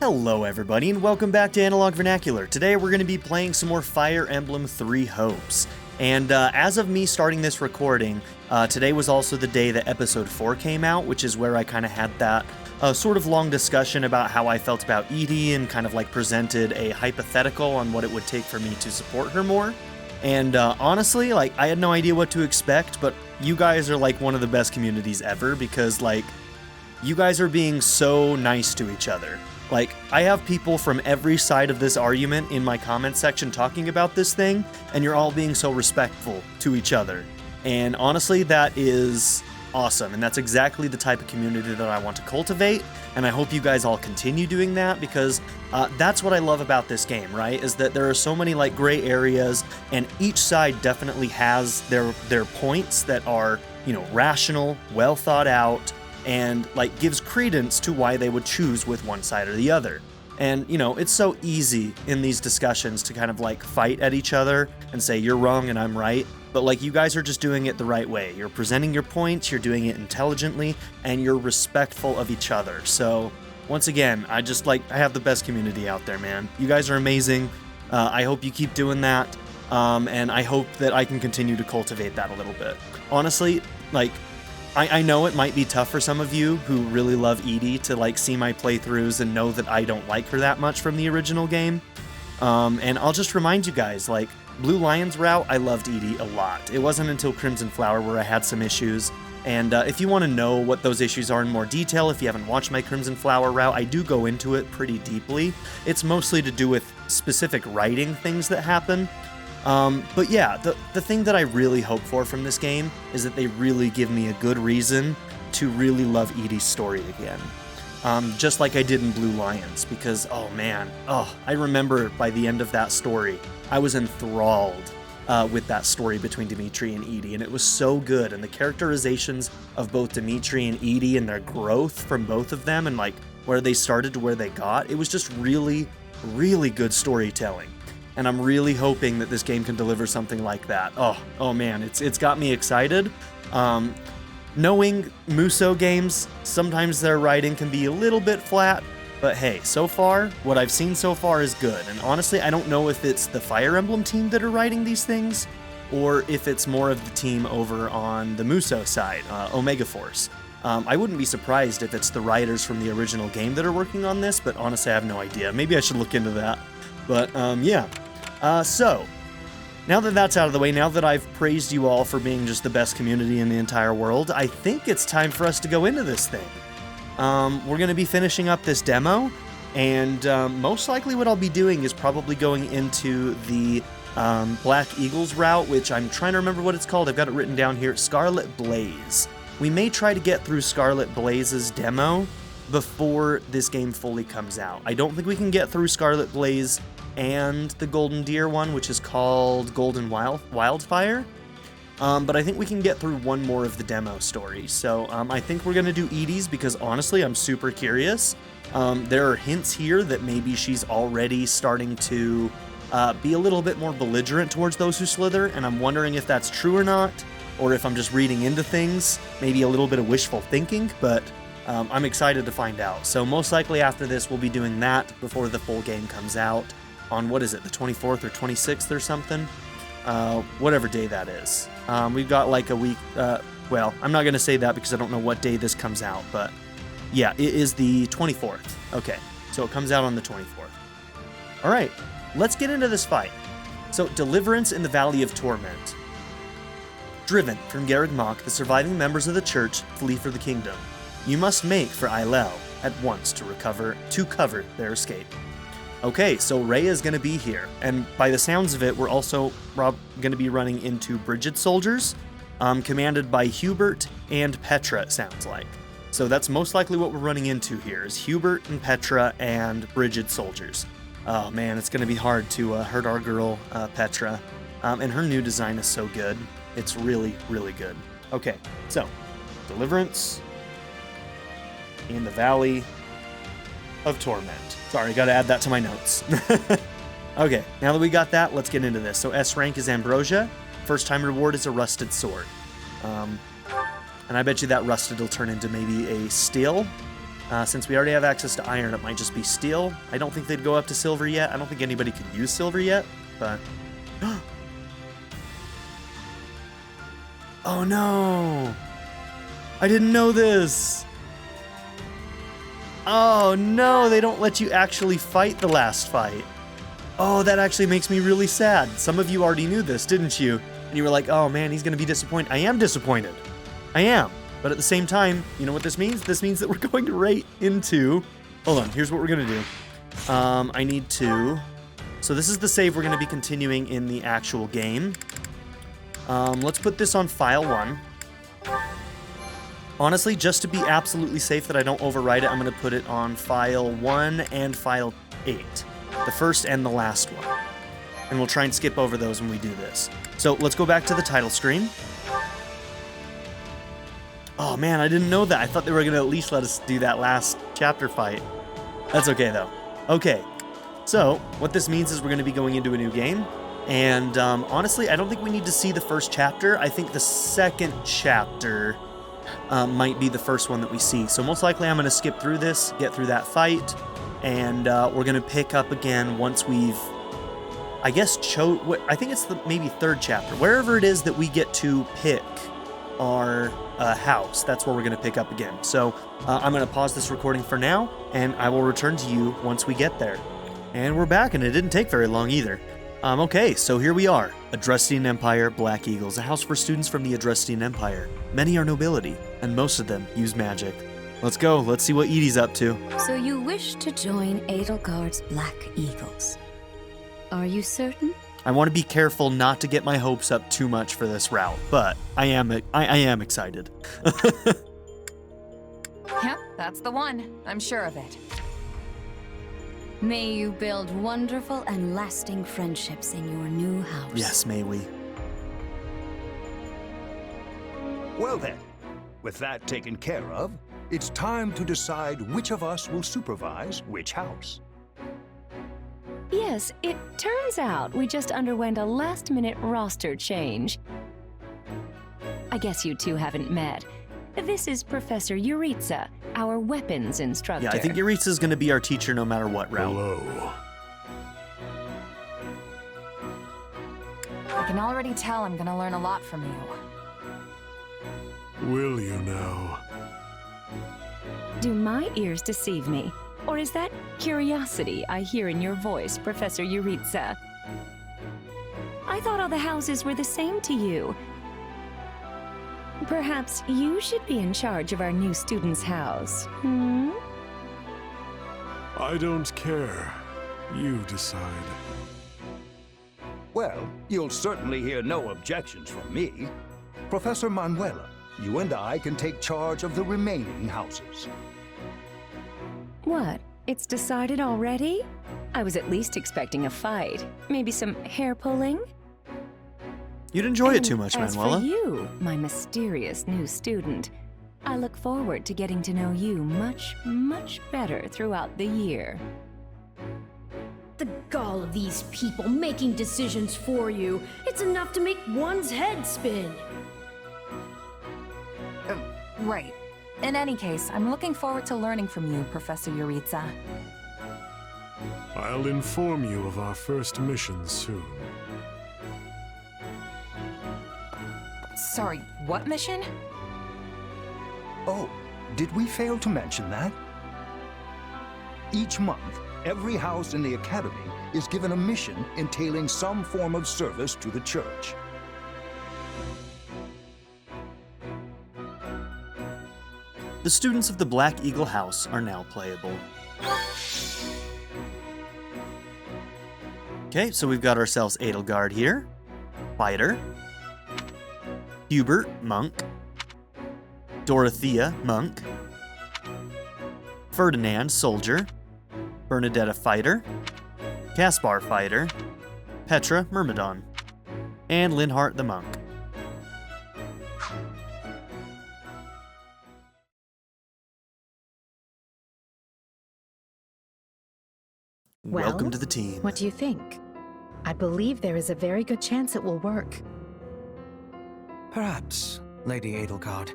Hello everybody and welcome back to Analog Vernacular. Today we're going to be playing some more Fire Emblem Three Hopes. And as of me starting this recording, today was also the day that episode 4 came out, which is where I kind of had that sort of long discussion about how I felt about Edie and kind of like presented a hypothetical on what it would take for me to support her more. And honestly, like, I had no idea what to expect, but you guys are like one of the best communities ever because like, you guys are being so nice to each other. Like, I have people from every side of this argument in my comment section talking about this thing, and you're all being so respectful to each other. And honestly, that is awesome, and that's exactly the type of community that I want to cultivate, and I hope you guys all continue doing that, because that's what I love about this game, right? Is that there are so many, like, gray areas, and each side definitely has their points that are, you know, rational, well thought out, and like gives credence to why they would choose with one side or the other. And you know, it's so easy in these discussions to kind of like fight at each other and say you're wrong and I'm right, but like you guys are just doing it the right way. You're presenting your points, you're doing it intelligently, and you're respectful of each other. So once again, I have the best community out there, man. You guys are amazing. I hope you keep doing that, and I hope that I can continue to cultivate that a little bit. Honestly, like, I know it might be tough for some of you who really love Edie to like see my playthroughs and know that I don't like her that much from the original game. And I'll just remind you guys, like, Blue Lion's route, I loved Edie a lot. It wasn't until Crimson Flower where I had some issues. And if you want to know what those issues are in more detail, if you haven't watched my Crimson Flower route, I do go into it pretty deeply. It's mostly to do with specific writing things that happen. But yeah, the thing that I really hope for from this game is that they really give me a good reason to really love Edie's story again. Just like I did in Blue Lions, because, oh man, I remember by the end of that story, I was enthralled with that story between Dimitri and Edie, and it was so good, and the characterizations of both Dimitri and Edie and their growth from both of them, and like where they started to where they got, it was just really, really good storytelling. And I'm really hoping that this game can deliver something like that. Oh man, it's got me excited. Knowing mussou games, sometimes their writing can be a little bit flat, but hey, so far, what I've seen so far is good. And honestly, I don't know if it's the Fire Emblem team that are writing these things, or if it's more of the team over on the mussou side, Omega Force. I wouldn't be surprised if it's the writers from the original game that are working on this, but honestly, I have no idea. Maybe I should look into that. But yeah. So, now that that's out of the way, now that I've praised you all for being just the best community in the entire world, I think it's time for us to go into this thing. We're going to be finishing up this demo, and most likely what I'll be doing is probably going into the Black Eagles route, which I'm trying to remember what it's called. I've got it written down here, Scarlet Blaze. We may try to get through Scarlet Blaze's demo before this game fully comes out. I don't think we can get through Scarlet Blaze and the Golden Deer one, which is called Golden Wildfire. But I think we can get through one more of the demo stories. So I think we're going to do Edie's because honestly, I'm super curious. There are hints here that maybe she's already starting to be a little bit more belligerent towards those who slither, and I'm wondering if that's true or not, or if I'm just reading into things, maybe a little bit of wishful thinking, but I'm excited to find out. So most likely after this, we'll be doing that before the full game comes out. On, what is it, the 24th or 26th or something? Whatever day that is. We've got like a week, well, I'm not going to say that because I don't know what day this comes out, but yeah, it is the 24th. Okay, so it comes out on the 24th. All right, let's get into this fight. So, Deliverance in the Valley of Torment. Driven from Garreg Mach, the surviving members of the church flee for the kingdom. You must make for Ailel at once to cover their escape. Okay, so Rhea is going to be here, and by the sounds of it, we're also going to be running into Brigid soldiers, commanded by Hubert and Petra, it sounds like. So that's most likely what we're running into here, is Hubert and Petra and Brigid soldiers. Oh man, it's going to be hard to hurt our girl, Petra, and her new design is so good. It's really, really good. Okay, so, Deliverance in the Valley of Torment. Sorry, gotta add that to my notes. Okay, now that we got that, let's get into this. So S rank is Ambrosia. First time reward is a rusted sword. And I bet you that rusted will turn into maybe a steel. Since we already have access to iron, it might just be steel. I don't think they'd go up to silver yet. I don't think anybody could use silver yet, but... Oh no! I didn't know this! Oh no, they don't let you actually fight the last fight. Oh, that actually makes me really sad. Some of you already knew this, didn't you? And you were like, oh man, he's gonna be disappointed. I am disappointed. I am. But at the same time, you know what this means? This means that we're going right into... Hold on, here's what we're gonna do. I need to... So this is the save we're gonna be continuing in the actual game. Let's put this on file 1. Honestly, just to be absolutely safe that I don't overwrite it, I'm going to put it on file 1 and file 8. The first and the last one. And we'll try and skip over those when we do this. So let's go back to the title screen. Oh man, I didn't know that. I thought they were going to at least let us do that last chapter fight. That's okay though. Okay, so what this means is we're going to be going into a new game. And honestly, I don't think we need to see the first chapter. I think the second chapter might be the first one that we see. So most likely I'm going to skip through this, get through that fight, and we're going to pick up again once we've, I guess, I think it's the maybe third chapter. Wherever it is that we get to pick our house, that's where we're going to pick up again. So I'm going to pause this recording for now, and I will return to you once we get there. And we're back, and it didn't take very long either. Okay, so here we are. Adrestian Empire, Black Eagles, a house for students from the Adrestian Empire. Many are nobility, and most of them use magic. Let's go, let's see what Edie's up to. So you wish to join Edelgard's Black Eagles. Are you certain? I want to be careful not to get my hopes up too much for this route, but I am excited. Yep, that's the one. I'm sure of it. May you build wonderful and lasting friendships in your new house. Yes, may we. Well then, with that taken care of, it's time to decide which of us will supervise which house. Yes, it turns out we just underwent a last-minute roster change. I guess you two haven't met. This is Professor Yuritsa, our weapons instructor. Yeah, I think Yuritsa's going to be our teacher no matter what route. Hello. I can already tell I'm gonna learn a lot from you. Will you now? Do my ears deceive me? Or is that curiosity I hear in your voice, Professor Yuritsa? I thought all the houses were the same to you. Perhaps you should be in charge of our new student's house, hmm? I don't care. You decide. Well, you'll certainly hear no objections from me. Professor Manuela, you and I can take charge of the remaining houses. What? It's decided already? I was at least expecting a fight. Maybe some hair pulling? You'd enjoy it too much, Manuela. As for you, my mysterious new student, I look forward to getting to know you much, much better throughout the year. The gall of these people making decisions for you. It's enough to make one's head spin. Right. In any case, I'm looking forward to learning from you, Professor Yuritsa. I'll inform you of our first mission soon. Sorry, what mission? Oh, did we fail to mention that? Each month, every house in the Academy is given a mission entailing some form of service to the Church. The students of the Black Eagle House are now playable. Okay, so we've got ourselves Edelgard here. Fighter. Hubert, monk. Dorothea, monk. Ferdinand, soldier. Bernadetta, fighter. Caspar, fighter. Petra, myrmidon. And Linhart, the monk. Well, Welcome to the team. What do you think? I believe there is a very good chance it will work. Perhaps, Lady Edelgard.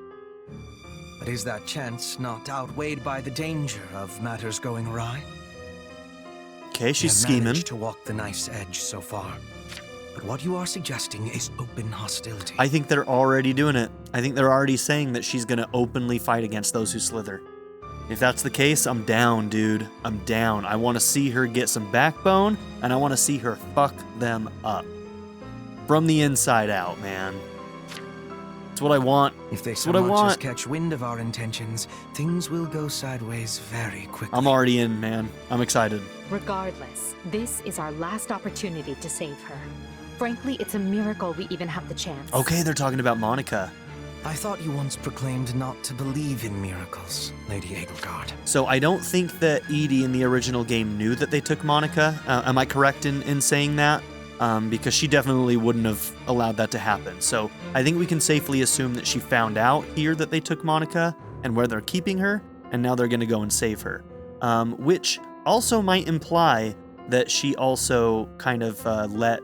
But is that chance not outweighed by the danger of matters going awry? Okay, she's You have scheming. managed to walk the knife's edge so far. But what you are suggesting is open hostility. I think they're already doing it. I think they're already saying that she's gonna openly fight against those who slither. If that's the case, I'm down, dude. I'm down. I want to see her get some backbone, and I want to see her fuck them up. From the inside out, man. That's what I want. If they That's so what I much want. as catch wind of our intentions, things will go sideways very quickly. I'm already in, man. I'm excited. Regardless, this is our last opportunity to save her. Frankly, it's a miracle we even have the chance. Okay, they're talking about Monica. I thought you once proclaimed not to believe in miracles, Lady Edelgard. So I don't think that Edie in the original game knew that they took Monica. Am I correct in saying that? Because she definitely wouldn't have allowed that to happen. So I think we can safely assume that she found out here that they took Monica and where they're keeping her, and now they're going to go and save her. Which also might imply that she also kind of let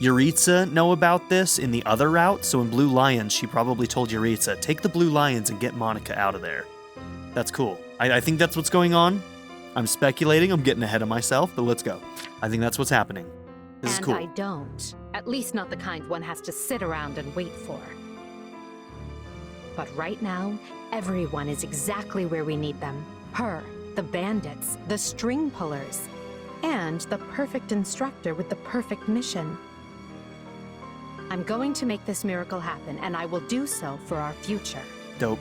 Yuritsa know about this in the other route. So in Blue Lions, she probably told Yuritsa, take the Blue Lions and get Monica out of there. That's cool. I think that's what's going on. I'm speculating. I'm getting ahead of myself, but let's go. I think that's what's happening. This is cool. I don't. At least not the kind one has to sit around and wait for. But right now, everyone is exactly where we need them. Her, the bandits, the string pullers, and the perfect instructor with the perfect mission. I'm going to make this miracle happen, and I will do so for our future. Dope.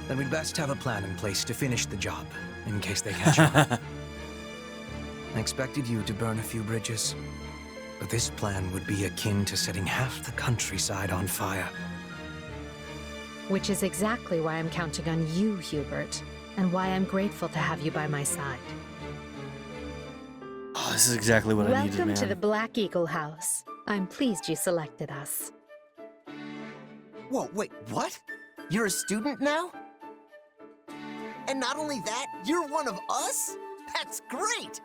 Then we'd best have a plan in place to finish the job, in case they catch on. I expected you to burn a few bridges, but this plan would be akin to setting half the countryside on fire. Which is exactly why I'm counting on you, Hubert, and why I'm grateful to have you by my side. Oh, this is exactly what I needed, man. Welcome to the Black Eagle House. I'm pleased you selected us. Whoa, wait, what? You're a student now? And not only that, you're one of us? That's great!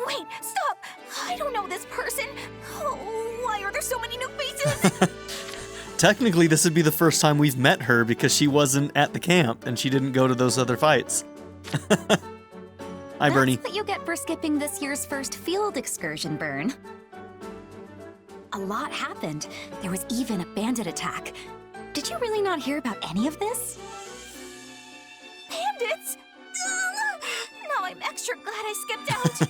Wait, stop! I don't know this person. Oh, why are there so many new faces? Technically, this would be the first time we've met her because she wasn't at the camp and she didn't go to those other fights. Hi, Bernie. That's what you get for skipping this year's first field excursion, Bern. A lot happened. There was even a bandit attack. Did you really not hear about any of this? Bandits? Ugh! Now I'm extra glad I skipped out.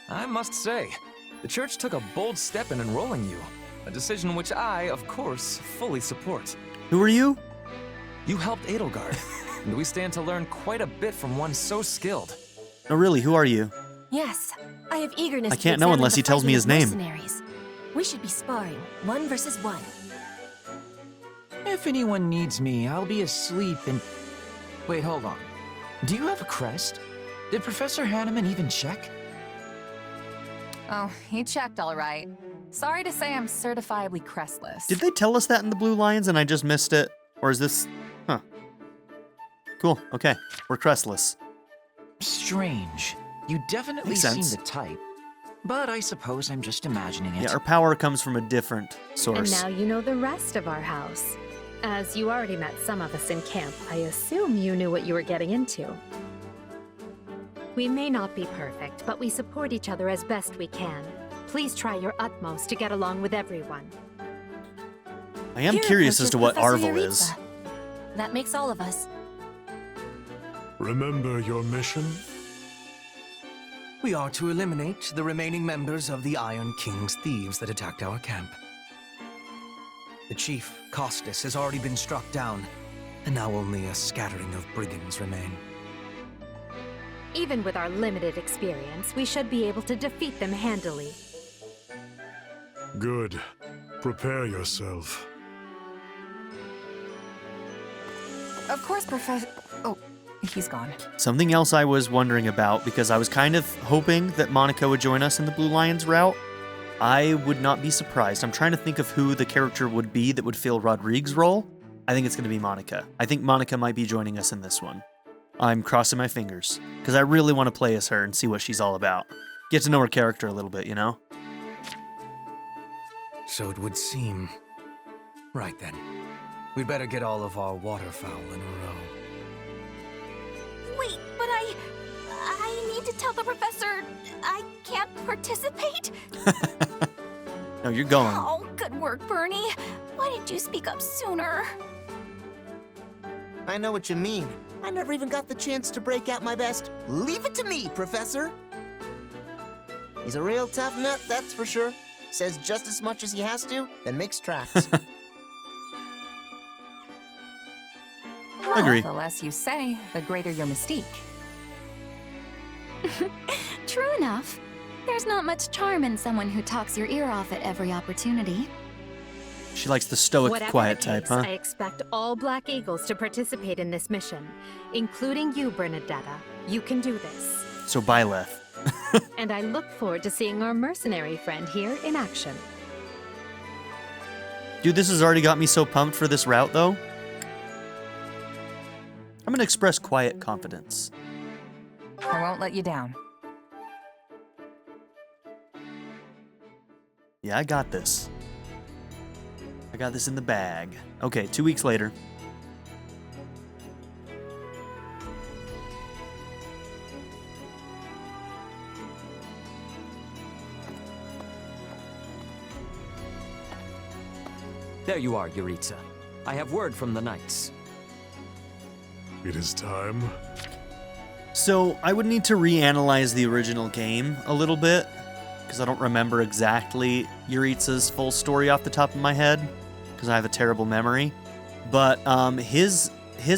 I must say, the church took a bold step in enrolling you. A decision which I, of course, fully support. Who are you? You helped Edelgard, and we stand to learn quite a bit from one so skilled. No, really, who are you? Yes, I have eagerness. I can't know unless he tells me his name. Mercenaries. We should be sparring, 1 versus 1. If anyone needs me, I'll be asleep and... Wait, hold on. Do you have a crest? Did Professor Hanneman even check? Oh, he checked all right. Sorry to say I'm certifiably crestless. Did they tell us that in the Blue Lions and I just missed it? Or is this... Huh. Cool, okay. We're crestless. Strange. You definitely Makes seem sense. the type. But I suppose I'm just imagining it. Yeah, our power comes from a different source. And now you know the rest of our house. As you already met some of us in camp, I assume you knew what you were getting into. We may not be perfect, but we support each other as best we can. Please try your utmost to get along with everyone. I am Here curious as approaches to what Professor Arvel is. Yuritsa. That makes all of us. Remember your mission? We are to eliminate the remaining members of the Iron King's thieves that attacked our camp. The chief, Costas, has already been struck down, and now only a scattering of brigands remain. Even with our limited experience, we should be able to defeat them handily. Good. Prepare yourself. Of course, Professor... Oh, he's gone. Something else I was wondering about, because I was kind of hoping that Monica would join us in the Blue Lions route. I would not be surprised. I'm trying to think of who the character would be that would fill Rodrigue's role. I think it's going to be Monica. I think Monica might be joining us in this one. I'm crossing my fingers, because I really want to play as her and see what she's all about. Get to know her character a little bit, you know? So it would seem. Right then. We'd better get all of our waterfowl in a row. Wait, but I need to tell the professor I can't participate? No, you're going. Oh, good work, Bernie. Why didn't you speak up sooner? I know what you mean. I never even got the chance to break out my best. Leave it to me, Professor. He's a real tough nut, that's for sure. Says just as much as he has to, then makes tracks. Agree. The less you say, the greater your mystique. True enough. There's not much charm in someone who talks your ear off at every opportunity. She likes the stoic, Whatever quiet it type, takes, huh? I expect all Black Eagles to participate in this mission, including you, Bernadetta. You can do this. So Byleth. And I look forward to seeing our mercenary friend here in action. Dude, this has already got me so pumped for this route, though. I'm gonna express quiet confidence. I won't let you down. Yeah, I got this. I got this in the bag. Okay, 2 weeks later. There you are, Yuritsa. I have word from the knights. It is time. So, I would need to reanalyze the original game a little bit, because I don't remember exactly Yuritsa's full story off the top of my head, because I have a terrible memory. But his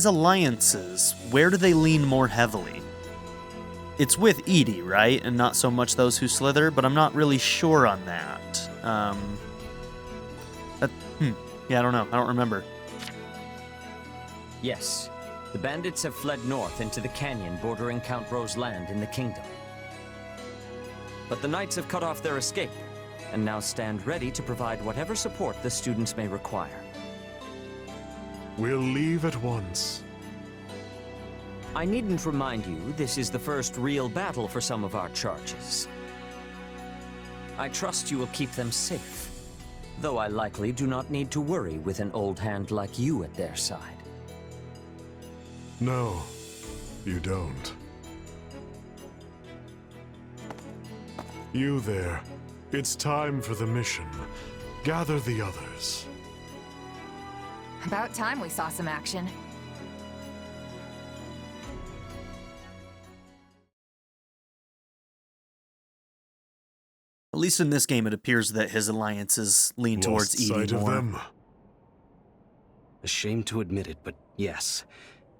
alliances, where do they lean more heavily? It's with Edie, right? And not so much those who slither, but I'm not really sure on that. Yeah, I don't know. I don't remember. Yes, the bandits have fled north into the canyon bordering Count Ro's land in the kingdom. But the knights have cut off their escape, and now stand ready to provide whatever support the students may require. We'll leave at once. I needn't remind you, this is the first real battle for some of our charges. I trust you will keep them safe, though I likely do not need to worry with an old hand like you at their side. No, you don't. You there. It's time for the mission. Gather the others. About time we saw some action. At least in this game, it appears that his alliances lean towards Lost sight Edie of more. them. A shame to admit it, but yes,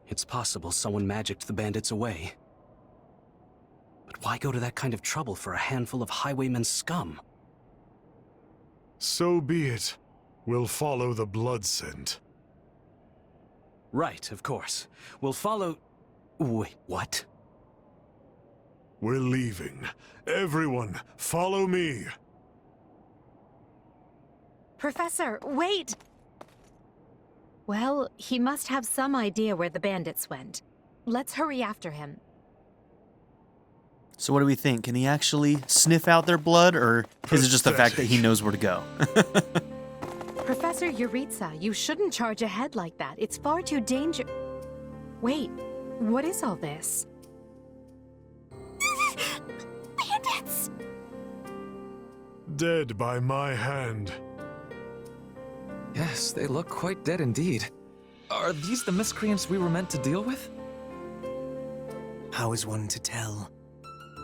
it's possible someone magicked the bandits away. But why go to that kind of trouble for a handful of highwaymen scum? So be it. We'll follow the blood scent. Right, of course. We'll follow... Wait, what? We're leaving. Everyone, follow me. Professor, wait! Well, he must have some idea where the bandits went. Let's hurry after him. So what do we think? Can he actually sniff out their blood, or is it just the fact that he knows where to go? Professor Yuritsa, you shouldn't charge ahead like that. It's far too dangerous. Wait, what is all this? Bandits! Dead by my hand. Yes, they look quite dead indeed. Are these the miscreants we were meant to deal with? How is one to tell?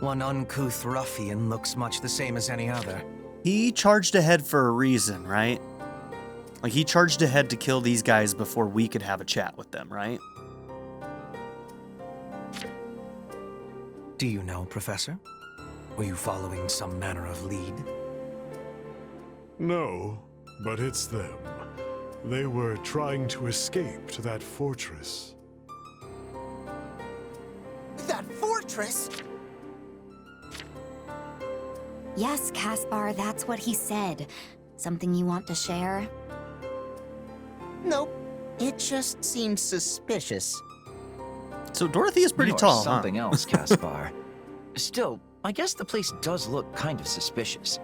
One uncouth ruffian looks much the same as any other. He charged ahead for a reason, right? Like, he charged ahead to kill these guys before we could have a chat with them, right? Do you know, Professor? Were you following some manner of lead? No, but it's them. They were trying to escape to that fortress. That fortress? Yes, Caspar, that's what he said. Something you want to share? Nope. It just seems suspicious. So Dorothy is pretty You're tall, something huh? else, Caspar. Still, I guess the place does look kind of suspicious.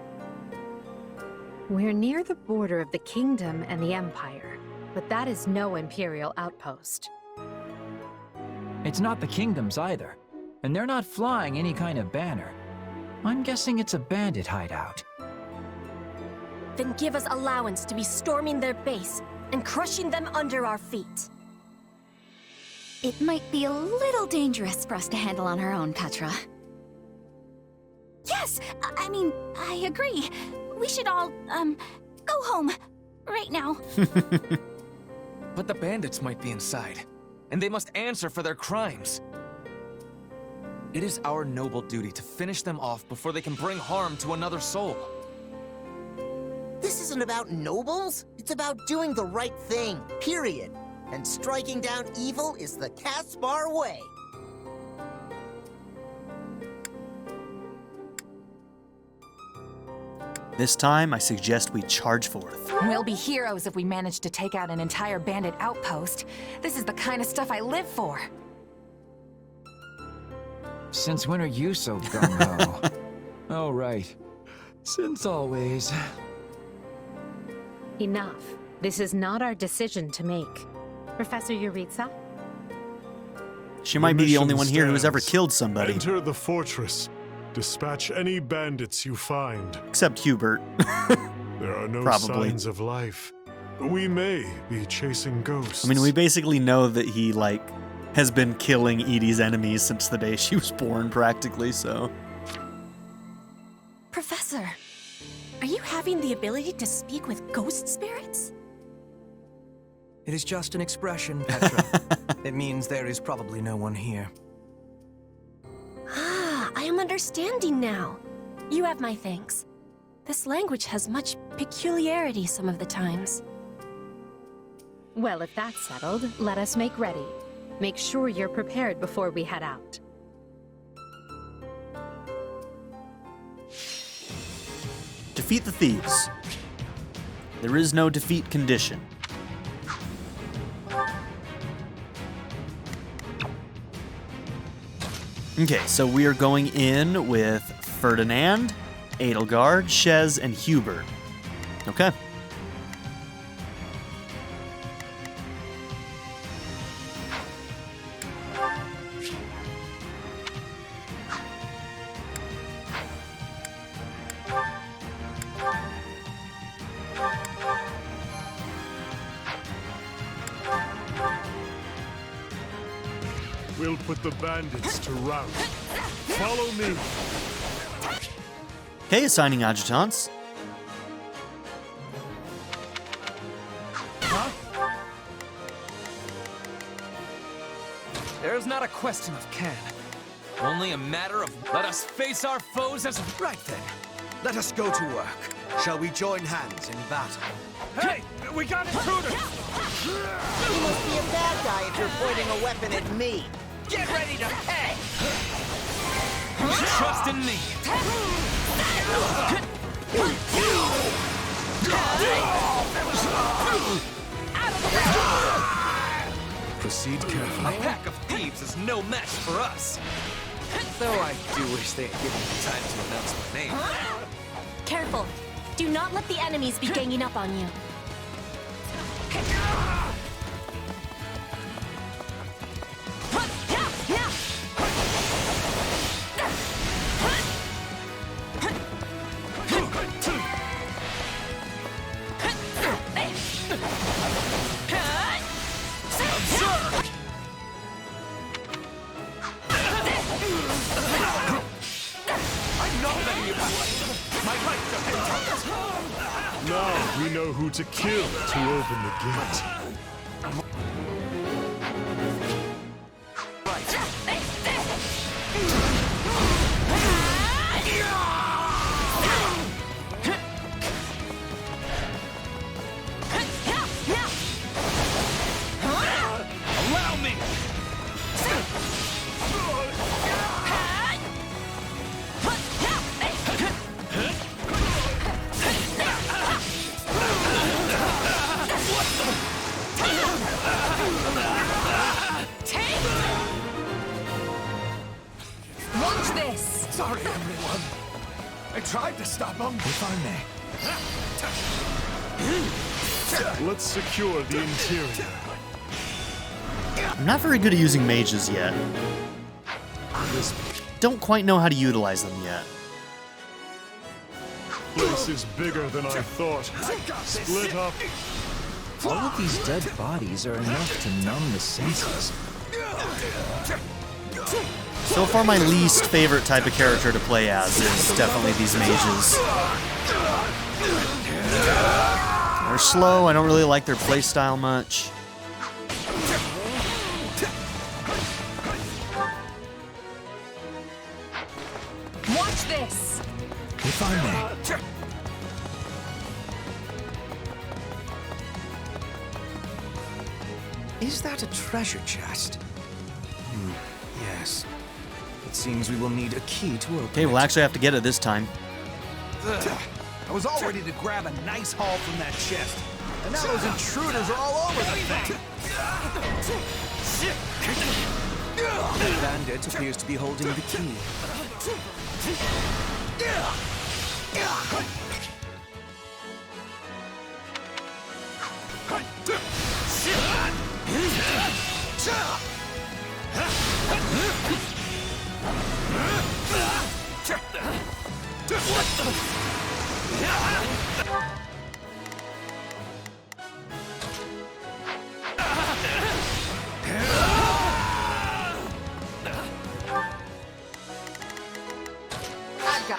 We're near the border of the kingdom and the empire, but that is no imperial outpost. It's not the kingdoms either, and they're not flying any kind of banner. I'm guessing it's a bandit hideout. Then give us allowance to be storming their base and crushing them under our feet. It might be a little dangerous for us to handle on our own, Petra. Yes! I mean, I agree. We should all, go home. Right now. But the bandits might be inside, and they must answer for their crimes. It is our noble duty to finish them off before they can bring harm to another soul. This isn't about nobles. It's about doing the right thing, period. And striking down evil is the Caspar way. This time, I suggest we charge forth. We'll be heroes if we manage to take out an entire bandit outpost. This is the kind of stuff I live for. Since when are you so gung-ho? Oh, right. Since always. Enough. This is not our decision to make. Professor Yuritsa? She might be the only one here who has ever killed somebody. Enter the fortress. Dispatch any bandits you find. Except Hubert. There are no Probably. signs of life. We may be chasing ghosts. I mean, we basically know that he, like, has been killing Edie's enemies since the day she was born, practically, so... Professor, are you having the ability to speak with ghost spirits? It is just an expression, Petra. It means there is probably no one here. Ah, I am understanding now. You have my thanks. This language has much peculiarity some of the times. Well, if that's settled, let us make ready. Make sure you're prepared before we head out. Defeat the thieves. There is no defeat condition. Okay, so we are going in with Ferdinand, Edelgard, Shez, and Hubert. Okay. We'll put the bandits to rout. Follow me. Okay, assigning adjutants. There's not a question of can. Only a matter of let us face our foes as... Right then. Let us go to work. Shall we join hands in battle? Hey! We got intruders! You must be a bad guy if you're pointing a weapon at me. Get ready to pay! Trust in me! Proceed carefully. A pack of thieves is no match for us. Though I do wish they had given me time to announce my name. Careful. Do not let the enemies be ganging up on you. Now we know who to kill to open the gate. Allow me! Watch this! Sorry, everyone. I tried to stop them. If I may, Let's secure the interior. I'm not very good at using mages yet. Don't quite know how to utilize them yet. Place is bigger than I thought. Split up. All of these dead bodies are enough to numb the senses. So far, my least favorite type of character to play as is definitely these mages. They're slow, I don't really like their playstyle much. Watch this! If I may. Is that a treasure chest? Yes. It seems we will need a key to open Okay, we'll actually have to get it this time. I was all ready to grab a nice haul from that chest. And now those intruders are all over the thing. The bandit appears to be holding the key.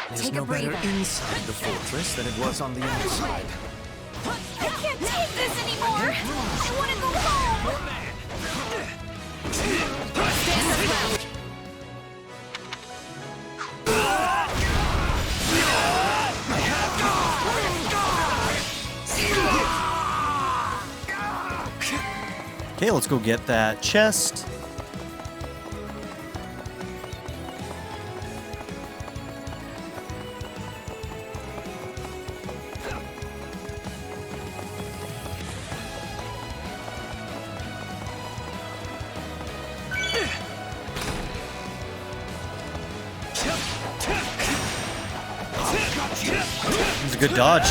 There's no better inside the fortress than it was on the outside. I can't take this anymore! I want to go home! Okay, let's go get that chest. It's a good dodge.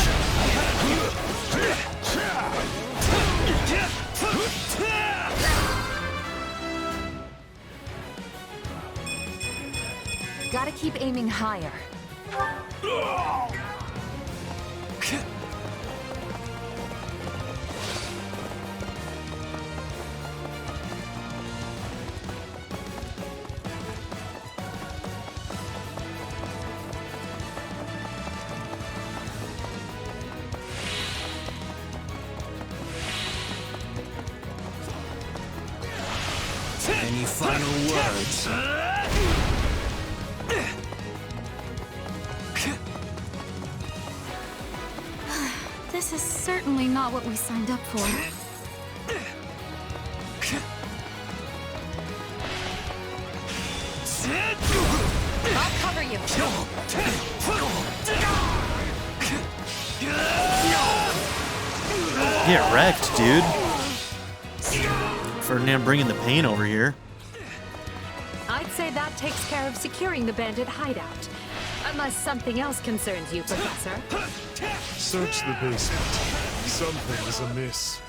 Gotta keep aiming higher. Any final words? This is certainly not what we signed up for. I'll cover you. Get wrecked, dude. Ferdinand bringing the pain over here. I'd say that takes care of securing the bandit hideout. Unless something else concerns you, Professor. Search the basement. Something is amiss.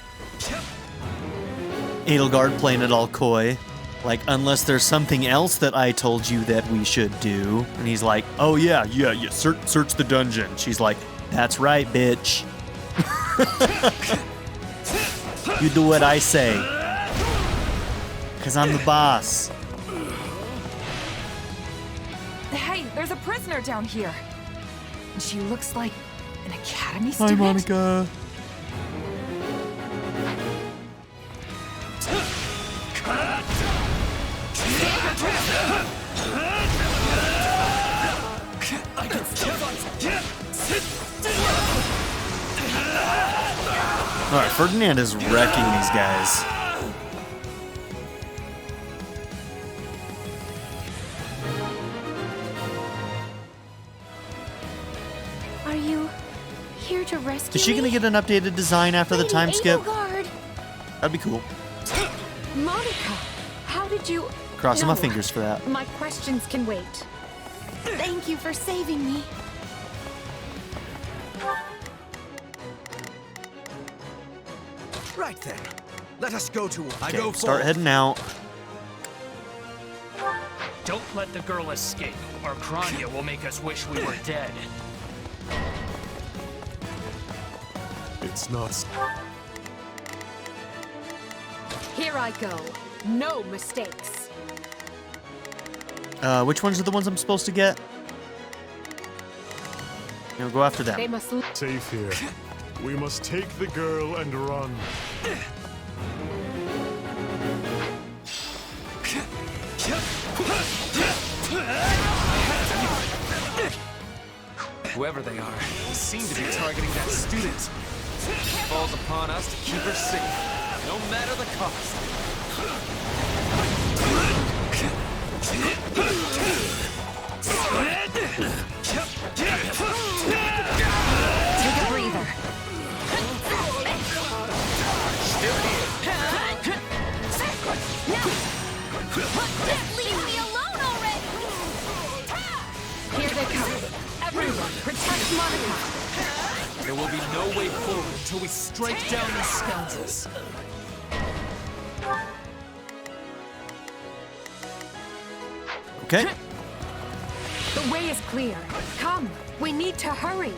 Edelgard playing it all coy. Like, unless there's something else that I told you that we should do. And he's like, oh yeah, search the dungeon. She's like, that's right, bitch. You do what I say. Because I'm the boss. Hey, there's a prisoner down here. And she looks like an academy Hi, student. Monica. Alright, Ferdinand is wrecking these guys. Are you here to rescue Is she gonna me? get an updated design after the time skip? Edelgard! That'd be cool. Monica, how did you... Crossing my No, fingers for that. My questions can wait. Thank you for saving me. Right then. Let us go to Okay, start heading out. Don't let the girl escape, or Kranya will make us wish we were dead. It's not. Here I go. No mistakes. Which ones are the ones I'm supposed to get? No, go after them. They must safe here. We must take the girl and run. Whoever they are, they seem to be targeting that student. It falls upon us to keep her safe, no matter the cost. Take a breather. Still here. Just leave me alone already! Here they come. Everyone, protect Monica. There will be no way forward until we strike down these scoundrels. Okay. The way is clear. Come, we need to hurry.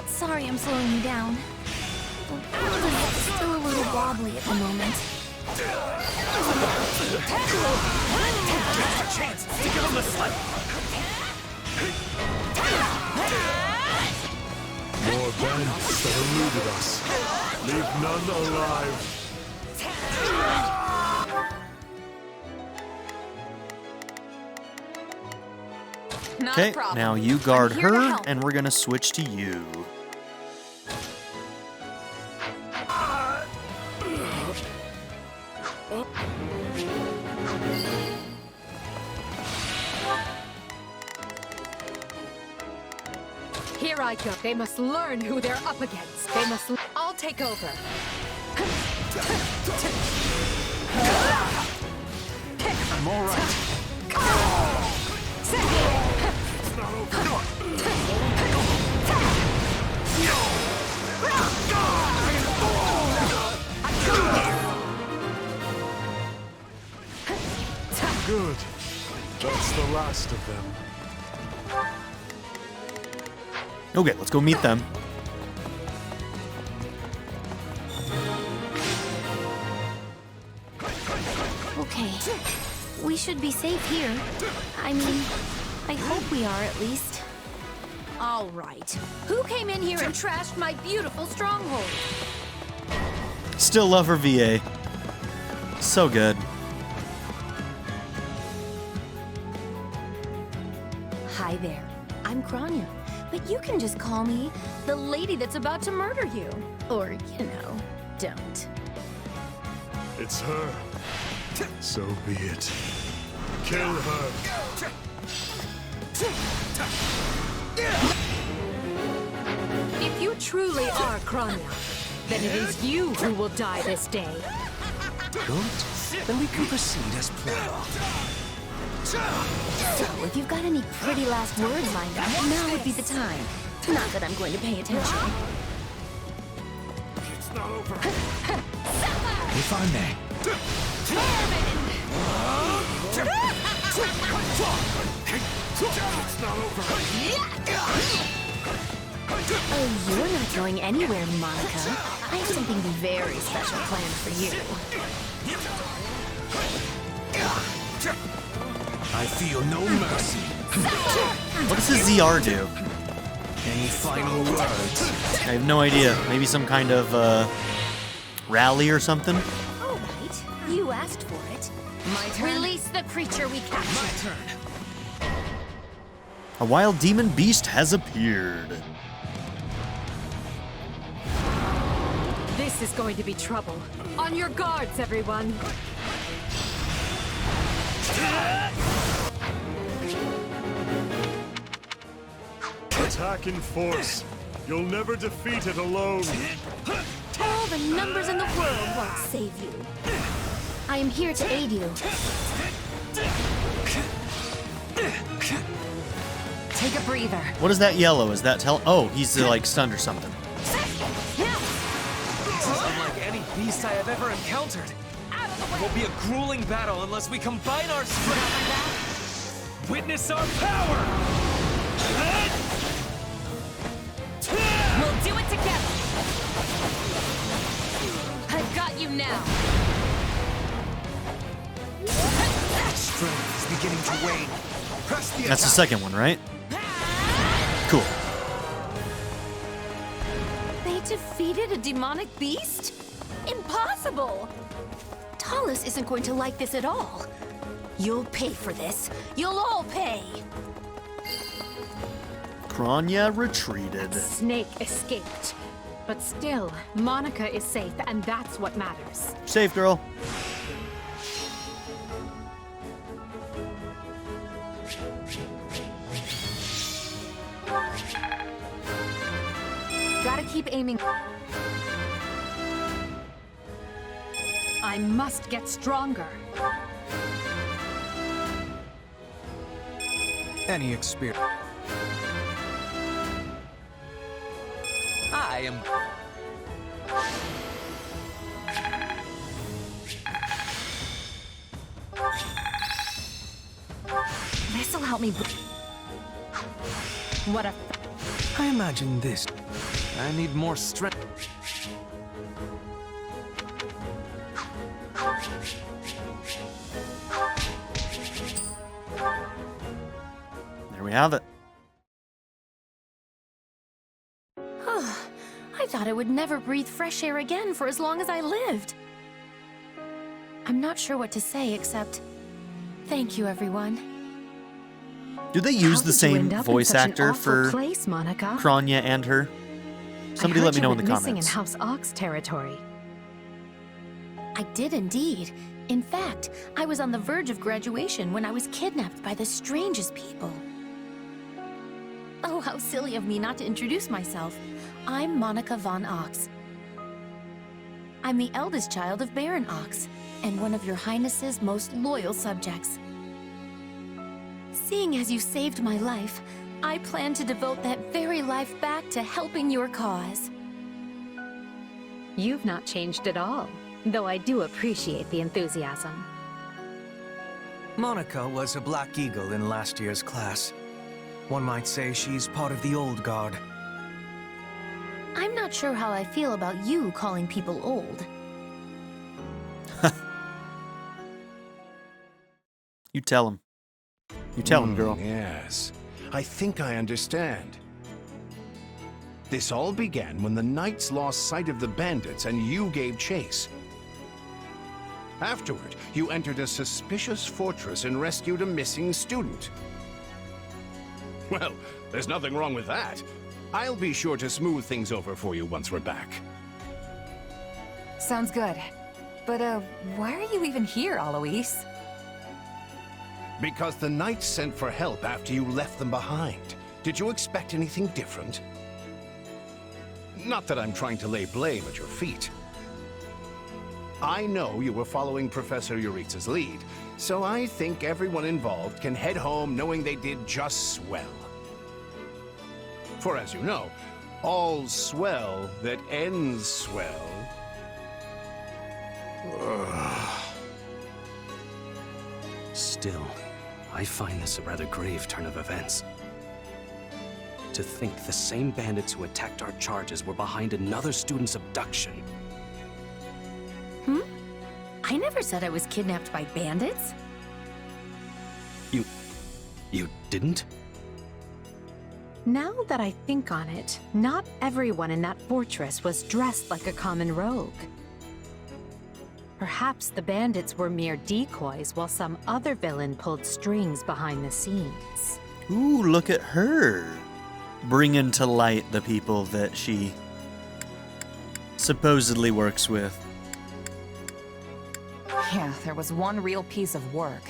Sorry I'm slowing you down. It's still a little wobbly at the moment. Here's a chance to give him a slap. More bandits that eluded us. Leave none alive. Okay, now you guard her, and we're gonna switch to you. Here I go. They must learn who they're up against. They must. I'll take over. I'm all right. Good. That's the last of them. Okay, let's go meet them. Okay. We should be safe here. I mean, I hope we are at least. All right. Who came in here and trashed my beautiful stronghold? Still love her VA. So good. Hi there. I'm Kranya. But you can just call me the lady that's about to murder you. Or, you know, don't. It's her. So be it. Kill her. If you truly are Kranya, then it is you who will die this day. Good. Then we can proceed as planned. So, if you've got any pretty last words lined up, now would be the time. Not that I'm going to pay attention. It's not over. If I may. It's not over. Oh, you're not going anywhere, Monica. I have something very special planned for you. I feel no mercy. What does the ZR do? Any final words? I have no idea. Maybe some kind of rally or something? All right, you asked for it. My turn. Release the creature we captured. My turn. A wild demon beast has appeared. This is going to be trouble. On your guards, everyone. Attack in force. You'll never defeat it alone. All the numbers in the world won't save you. I am here to aid you. Take a breather. What is that yellow? Is that tell? Oh, he's like stunned or something. This is unlike anything beast I have ever encountered. It will be a grueling battle unless we combine our strength. Witness our power! We'll do it together! I've got you now! Strength is beginning to wane. Press the That's the second one, right? Cool. They defeated a demonic beast? Impossible! Talus isn't going to like this at all. You'll pay for this. You'll all pay. Kranya retreated. Snake escaped. But still, Monica is safe, and that's what matters. Safe, girl. Gotta keep aiming. I must get stronger. Any experience. I am... This'll help me. What a... I imagine this. I need more strength. There we have it. I thought I would never breathe fresh air again for as long as I lived. I'm not sure what to say except thank you, everyone. Do they use the How did you same end up in voice such an actor awful for place, Monica? Kranya and her? Somebody I let heard me know you in the went missing comments. in House Ox territory. I did indeed. In fact, I was on the verge of graduation when I was kidnapped by the strangest people. Oh, how silly of me not to introduce myself. I'm Monica von Ox. I'm the eldest child of Baron Ox, and one of your Highness's most loyal subjects. Seeing as you saved my life, I plan to devote that very life back to helping your cause. You've not changed at all, though I do appreciate the enthusiasm. Monica was a Black Eagle in last year's class. One might say she's part of the old guard. I'm not sure how I feel about you calling people old. You tell him. You tell him, girl. Yes. I think I understand. This all began when the knights lost sight of the bandits and you gave chase. Afterward, you entered a suspicious fortress and rescued a missing student. Well, there's nothing wrong with that. I'll be sure to smooth things over for you once we're back. Sounds good. But, why are you even here, Alois? Because the knights sent for help after you left them behind. Did you expect anything different? Not that I'm trying to lay blame at your feet. I know you were following Professor Yuritsa's lead, so I think everyone involved can head home knowing they did just swell. For as you know, all's swell that ends swell. Still, I find this a rather grave turn of events. To think the same bandits who attacked our charges were behind another student's abduction. I never said I was kidnapped by bandits. You didn't? Now that I think on it, not everyone in that fortress was dressed like a common rogue. Perhaps the bandits were mere decoys while some other villain pulled strings behind the scenes. Ooh, look at her. Bringing to light the people that she supposedly works with. Yeah, there was one real piece of work.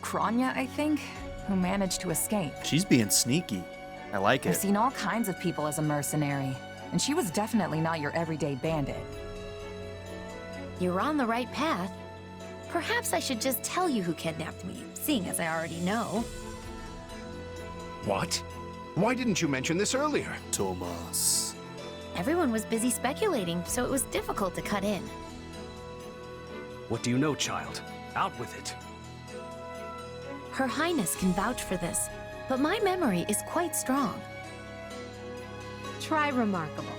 Kranya, I think, who managed to escape. She's being sneaky. I like I've it. seen all kinds of people as a mercenary, and she was definitely not your everyday bandit. You're on the right path. Perhaps I should just tell you who kidnapped me, seeing as I already know. What? Why didn't you mention this earlier? Tomas. Everyone was busy speculating, so it was difficult to cut in. What do you know, child? Out with it. Her Highness can vouch for this, but my memory is quite strong. Try remarkable.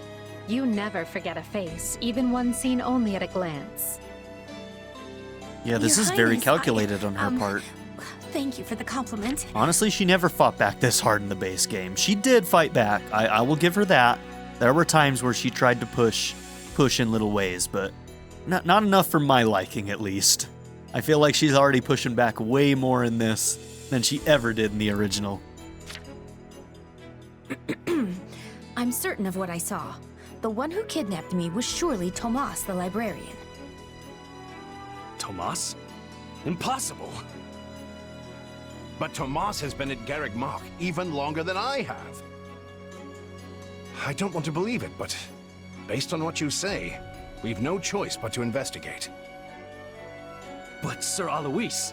You never forget a face, even one seen only at a glance. Yeah, this Your is very Highness, calculated on her part. Thank you for the compliment. Honestly, she never fought back this hard in the base game. She did fight back. I will give her that. There were times where she tried to push in little ways, but not enough for my liking, at least. I feel like she's already pushing back way more in this than she ever did in the original. I'm certain of what I saw. The one who kidnapped me was surely Tomas the librarian. Tomas? Impossible. But Tomas has been at Garreg Mach even longer than I have. I don't want to believe it, but based on what you say, we've no choice but to investigate. But Sir Alois...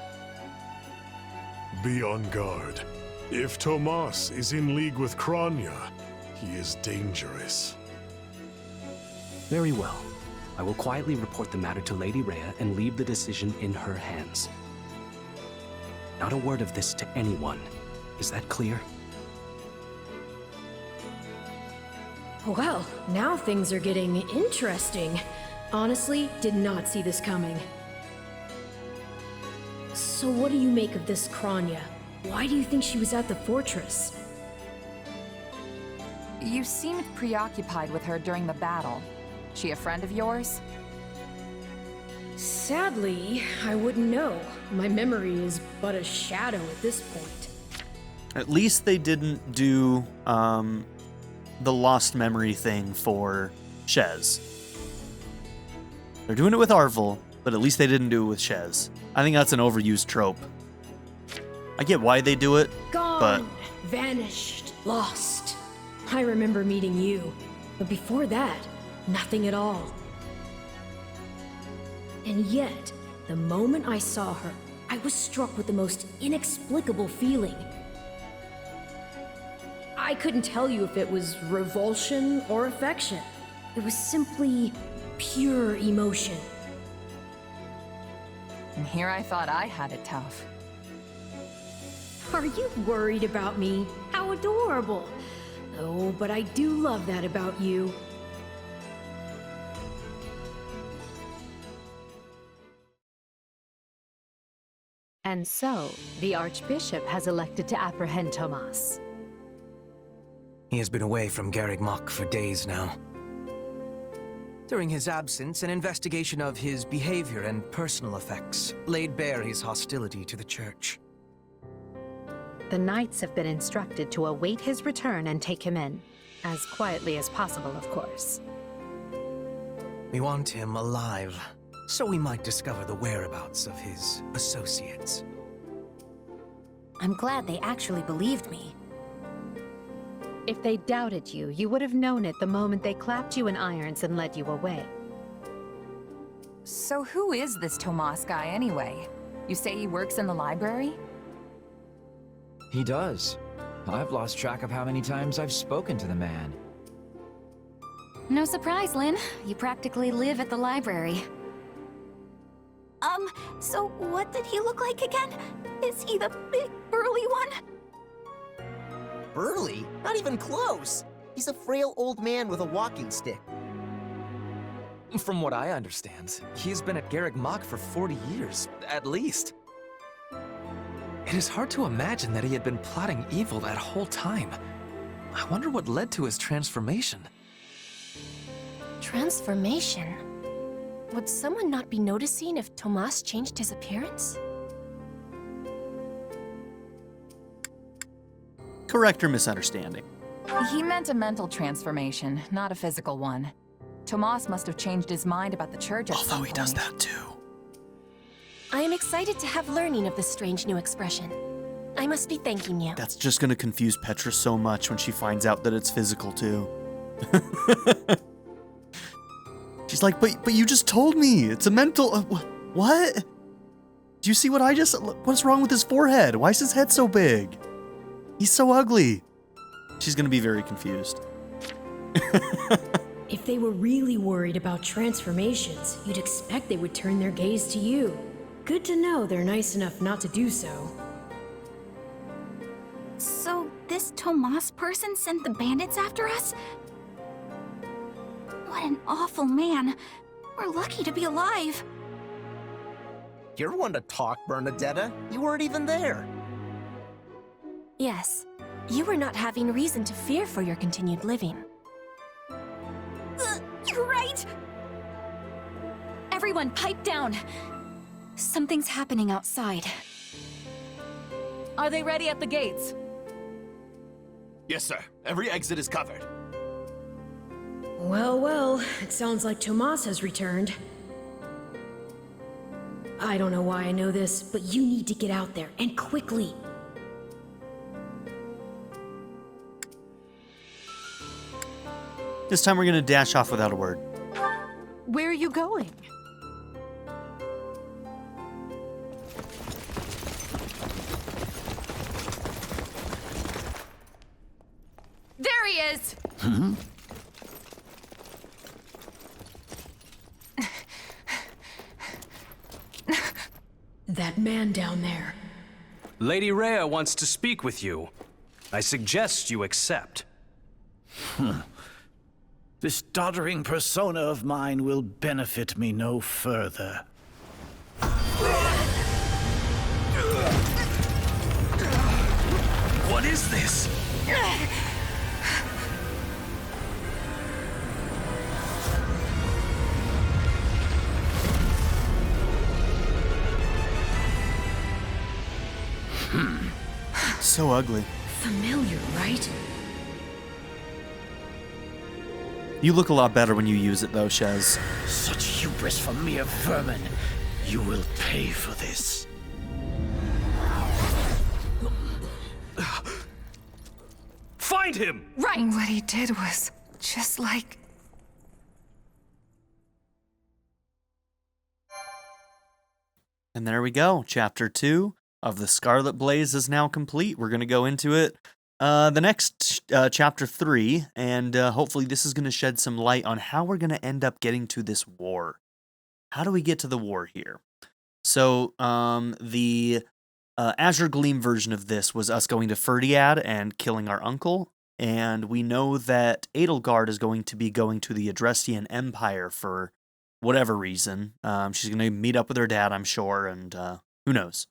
Be on guard. If Tomas is in league with Kranya, he is dangerous. Very well. I will quietly report the matter to Lady Rhea and leave the decision in her hands. Not a word of this to anyone. Is that clear? Well, now things are getting interesting. Honestly, did not see this coming. So what do you make of this Kranya? Why do you think she was at the fortress? You seemed preoccupied with her during the battle. She a friend of yours? Sadly, I wouldn't know. My memory is but a shadow at this point. At least they didn't do the lost memory thing for Shez. They're doing it with Arvel, but at least they didn't do it with Shez. I think that's an overused trope. I get why they do it, Gone, but... vanished, lost. I remember meeting you, but before that, nothing at all. And yet, the moment I saw her, I was struck with the most inexplicable feeling. I couldn't tell you if it was revulsion or affection. It was simply pure emotion. And here I thought I had it tough. Are you worried about me? How adorable. Oh, but I do love that about you. And so, the Archbishop has elected to apprehend Tomas. He has been away from Garreg Mach for days now. During his absence, an investigation of his behavior and personal effects laid bare his hostility to the Church. The Knights have been instructed to await his return and take him in. As quietly as possible, of course. We want him alive, so we might discover the whereabouts of his associates. I'm glad they actually believed me. If they doubted you, you would have known it the moment they clapped you in irons and led you away. So who is this Tomas guy anyway? You say he works in the library? He does. I've lost track of how many times I've spoken to the man. No surprise, Lynn. You practically live at the library. So what did he look like again? Is he the big, burly one? Burly? Not even close. He's a frail old man with a walking stick. From what I understand, he's been at Garreg Mach for 40 years, at least. It is hard to imagine that he had been plotting evil that whole time. I wonder what led to his transformation. Transformation? Would someone not be noticing if Tomas changed his appearance? Correct your misunderstanding. He meant a mental transformation, not a physical one. Tomas must have changed his mind about the church at some point. Although he does that too. I am excited to have learning of this strange new expression. I must be thanking you. That's just gonna confuse Petra so much when she finds out that it's physical too. She's like, but you just told me it's a mental. What? Do you see what I just? What's wrong with his forehead? Why is his head so big? He's so ugly. She's gonna be very confused. If they were really worried about transformations, you'd expect they would turn their gaze to you. Good to know they're nice enough not to do so. So, this Tomas person sent the bandits after us? What an awful man. We're lucky to be alive. You're one to talk, Bernadetta. You weren't even there. Yes, you were not having reason to fear for your continued living. You're right! Everyone, pipe down. Something's happening outside. Are they ready at the gates? Yes, sir. Every exit is covered. Well, well, it sounds like Tomas has returned. I don't know why I know this, but you need to get out there, and quickly. This time we're gonna dash off without a word. Where are you going? There he is! That man down there. Lady Rhea wants to speak with you. I suggest you accept. This doddering persona of mine will benefit me no further. What is this? So ugly. Familiar, right? You look a lot better when you use it, though, Shez. Such hubris from mere vermin. You will pay for this. Find him! Right! What he did was just like... And there we go. Chapter 2 of the Scarlet Blaze is now complete. We're going to go into it the next chapter 3, and hopefully this is going to shed some light on how we're going to end up getting to this war. How do we get to the war here? So the Azure Gleam version of this was us going to Ferdiad and killing our uncle, and we know that Edelgard is going to be going to the Adrestian Empire for whatever reason. She's going to meet up with her dad, I'm sure, and who knows?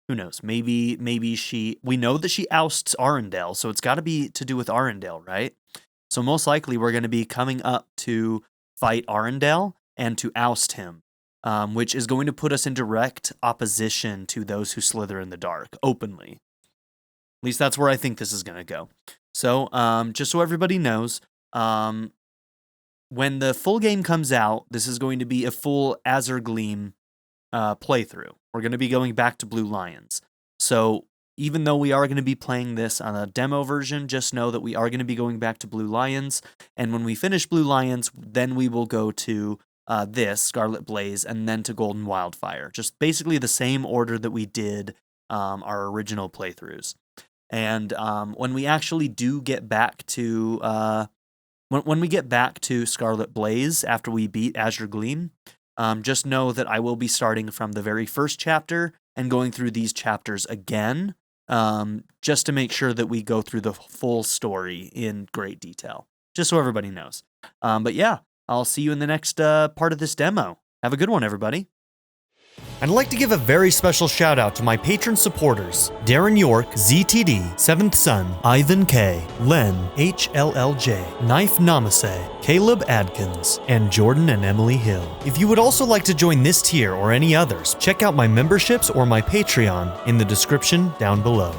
Who knows? Maybe we know that she ousts Arendelle, so it's got to be to do with Arendelle, right? So most likely we're going to be coming up to fight Arendelle and to oust him, which is going to put us in direct opposition to those who slither in the dark, openly. At least that's where I think this is going to go. So, just so everybody knows, when the full game comes out, this is going to be a full Azure Gleam playthrough. We're going to be going back to Blue Lions. So even though we are going to be playing this on a demo version, just know that we are going to be going back to Blue Lions. And when we finish Blue Lions, then we will go to this, Scarlet Blaze, and then to Golden Wildfire. Just basically the same order that we did our original playthroughs. And when we actually do get back to... When we get back to Scarlet Blaze after we beat Azure Gleam, just know that I will be starting from the very first chapter and going through these chapters again, just to make sure that we go through the full story in great detail, just so everybody knows. But yeah, I'll see you in the next part of this demo. Have a good one, everybody. I'd like to give a very special shout out to my patron supporters, Darren York, ZTD, 7th Son, Ivan K, Len, HLLJ, Knife Namaste, Caleb Adkins, and Jordan and Emily Hill. If you would also like to join this tier or any others, check out my memberships or my Patreon in the description down below.